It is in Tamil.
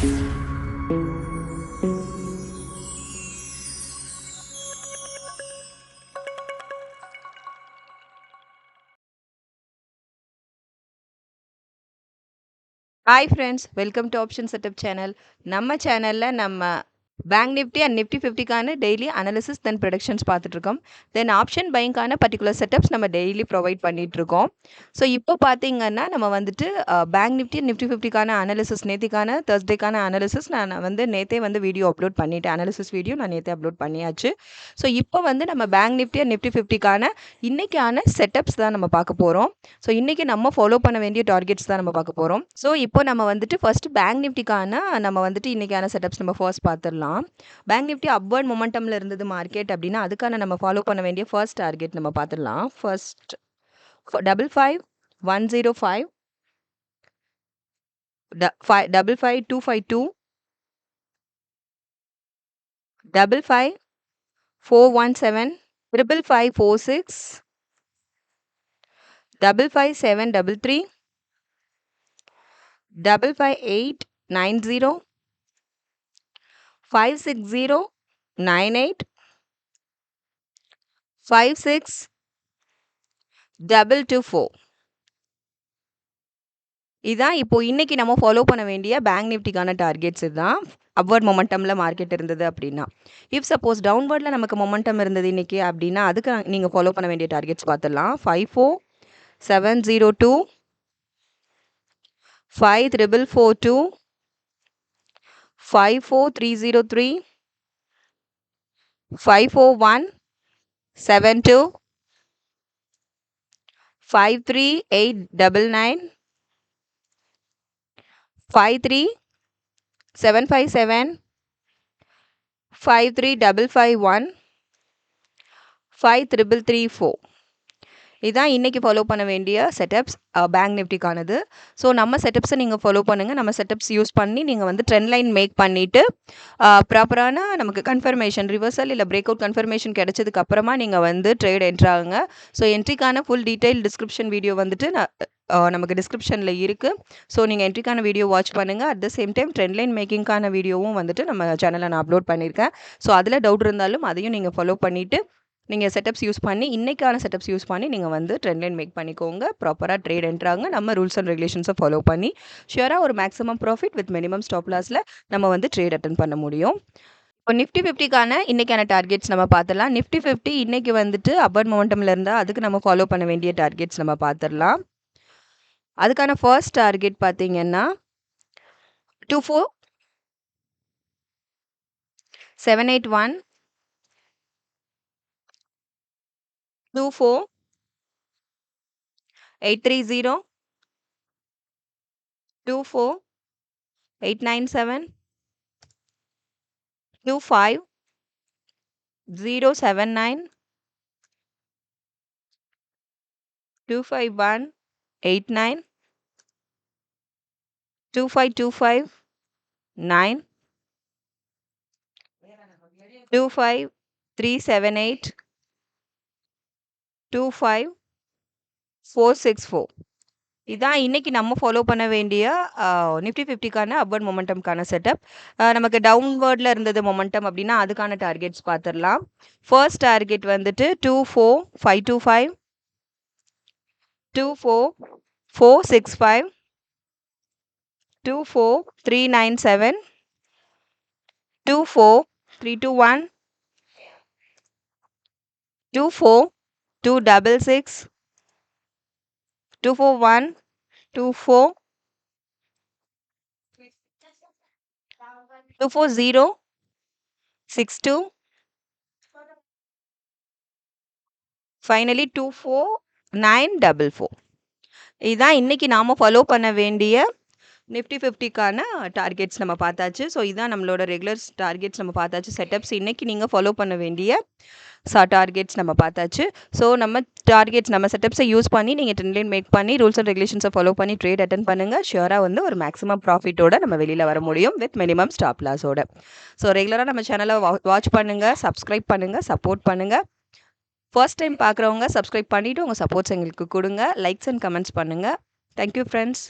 Hi friends, welcome to option setup channel. நம்ம சேனலில் நம்ம பேங்க் நிஃப்டி அண்ட் நிஃப்டி 50க்கான டெய்லி அனாலிசிஸ் தென் ப்ரொடக்ஷன்ஸ் பார்த்துட்ருக்கோம். தென் ஆப்ஷன் பைங்கான பர்டிகுலர் செட்டப்ஸ் நம்ம டெய்லி ப்ரொவைட் பண்ணிகிட்ருக்கோம். ஸோ இப்போ பார்த்தீங்கன்னா நம்ம வந்துட்டு பேங்க் நிஃப்டி நிஃப்டி 50க்கான அனாலிசிஸ் நேற்றுக்கான தேர்ஸ்டேக்கான அனாலிசிஸ் நான் நேற்றே வீடியோ அப்லோட் பண்ணிவிட்டேன். அனாலிசிஸ் வீடியோ நான் நேற்றே அப்லோட் பண்ணியாச்சு. ஸோ இப்போ நம்ம பேங்க் நிஃப்டி அண்ட் நிஃப்டி 50க்கான இன்றைக்கான செட்டப்ஸ் தான் நம்ம பார்க்க போகிறோம். ஸோ இன்றைக்கி நம்ம ஃபாலோ பண்ண வேண்டிய டார்கெட்ஸ் தான் நம்ம பார்க்க போகிறோம். ஸோ இப்போ நம்ம ஃபர்ஸ்ட் பேங்க் நிஃப்டிக்கான நம்ம இன்றைக்கான செட்டப்ஸ் நம்ம ஃபர்ஸ்ட் பார்த்துடலாம். பேங்க் நிஃப்டி அப்வர்ட் மொமெண்டம்ல இருந்தது மார்க்கெட் அப்படின்னா அதுக்கான நம்ம ஃபாலோ பண்ண வேண்டிய ஃபர்ஸ்ட் டார்கெட் நம்ம பார்த்துடலாம். ஃபர்ஸ்ட் 55105 55252 55417 55546 55733 55890 56098 56224 இதான் இப்போ இன்னைக்கு நம்ம ஃபாலோ பண்ண வேண்டிய பேங்க் நிஃப்டிக்கான டார்கெட்ஸ். இதுதான் அப்வர்ட் மொமெண்டம்ல மார்க்கெட் இருந்தது அப்படின்னா. இஃப் சப்போஸ் டவுன்வர்டில் நமக்கு மொமெண்டம் இருந்தது இன்னைக்கு அப்படின்னா அதுக்கு நீங்கள் ஃபாலோ பண்ண வேண்டிய டார்கெட்ஸ் பார்த்துடலாம். 54702 5442 54303 54172 53899 53757 53551 5334 இதான் இன்றைக்கி ஃபாலோ பண்ண வேண்டிய செட்டப்ஸ் பேங்க் நிஃப்டிக்கானது. ஸோ நம்ம செட்டப்ஸை நீங்கள் ஃபாலோ பண்ணுங்கள். நம்ம செட்டப்ஸ் யூஸ் பண்ணி நீங்கள் ட்ரெண்ட் லைன் மேக் பண்ணிவிட்டு ப்ராப்பரான நமக்கு கன்ஃபர்மேஷன் ரிவர்சல் இல்லை பிரேக் அவுட் கன்ஃபர்மேஷன் கிடைச்சதுக்கு அப்புறமா நீங்கள் ட்ரேட் என்ட்ராகுங்க. ஸோ என்ட்ரிக்கான ஃபுல் டீட்டெயில் டிஸ்கிரிப்ஷன் வீடியோ நமக்கு டிஸ்கிரிப்ஷனில் இருக்குது. ஸோ நீங்கள் என்ட்ரிக்கான வீடியோ வாட்ச் பண்ணுங்கள். At the same time trend line மேக்கிங்கான வீடியோவும் நம்ம சேனலில் நான் அப்லோட் பண்ணியிருக்கேன். ஸோ அதில் டவுட் இருந்தாலும் அதையும் நீங்கள் ஃபாலோ பண்ணிவிட்டு நீங்கள் செட்டப்ஸ் யூஸ் பண்ணி இன்றைக்கான செட்டப்ஸ் யூஸ் பண்ணி நீங்கள் ட்ரெண்ட் லைன் மேக் பண்ணிக்கோங்க. ப்ராப்பராக ட்ரேட் என்ட்ராங்க. நம்ம ரூல்ஸ் அண்ட் ரெகுலேஷன்ஸை ஃபாலோ பண்ணி ஷியராக ஒரு maximum profit with minimum stop லாஸில் நம்ம ட்ரேட் அட்டன் பண்ண முடியும். இப்போ நிஃப்டி 50க்கான இன்றைக்கான டார்கெட்ஸ் நம்ம பார்த்துடலாம். நிஃப்டி 50 இன்றைக்கி அப்பர் மொமெண்டமில் இருந்தால் அதுக்கு நம்ம ஃபாலோ பண்ண வேண்டிய டார்கெட்ஸ் நம்ம பார்த்துடலாம். அதுக்கான ஃபர்ஸ்ட் டார்கெட் பார்த்தீங்கன்னா 24781 24830 24897 25079 25189 25259 25378 25464 இதான் இன்றைக்கி நம்ம ஃபாலோ பண்ண வேண்டிய நிஃப்டி 50க்கான அப்வர்ட் மொமெண்டம்கான செட்டப். நமக்கு டவுன்வர்டில் இருந்தது மொமெண்டம் அப்படின்னா அதுக்கான டார்கெட்ஸ் பார்த்துடலாம். ஃபர்ஸ்ட் டார்கெட் 24525 24465 24397 24321 24266 241 24 24062 ஃபைனலி 24944 இதுதான் இன்றைக்கி நாம் ஃபாலோ பண்ண வேண்டிய நிஃப்டி 50க்கான டார்கெட்ஸ் நம்ம பார்த்தாச்சு. ஸோ இதான் நம்மளோட ரெகுலர் டார்கெட்ஸ் நம்ம பார்த்தாச்சு. செட்டப்ஸ் இன்றைக்கி நீங்கள் ஃபாலோ பண்ண வேண்டிய டார்கெட்ஸ் நம்ம பார்த்தாச்சு. ஸோ நம்ம டார்கெட்ஸ் நம்ம செட்டப்ஸை யூஸ் பண்ணி நீங்கள் ட்ரெண்ட் லைன் மேக் பண்ணி ரூல்ஸ் அண்ட் ரெகுலேஷன்ஸை ஃபாலோ பண்ணி ட்ரேட் அட்டன் பண்ணுங்கள். ஷியராக ஒரு மேக்ஸிமம் ப்ராஃபிட்டோட நம்ம வெளியில் வர முடியும் வித் மினிமம் ஸ்டாப் லாஸோட. ஸோ ரெகுலராக நம்ம சேனலை வாட்ச் பண்ணுங்கள், சப்ஸ்கிரைப் பண்ணுங்கள், சப்போர்ட் பண்ணுங்கள். ஃபர்ஸ்ட் டைம் பார்க்குறவங்க சப்ஸ்கிரைப் பண்ணிவிட்டு உங்கள் சப்போர்ட்ஸ் எங்களுக்கு கொடுங்க. லைக்ஸ் அண்ட் கமெண்ட்ஸ் பண்ணுங்கள். Thank you friends.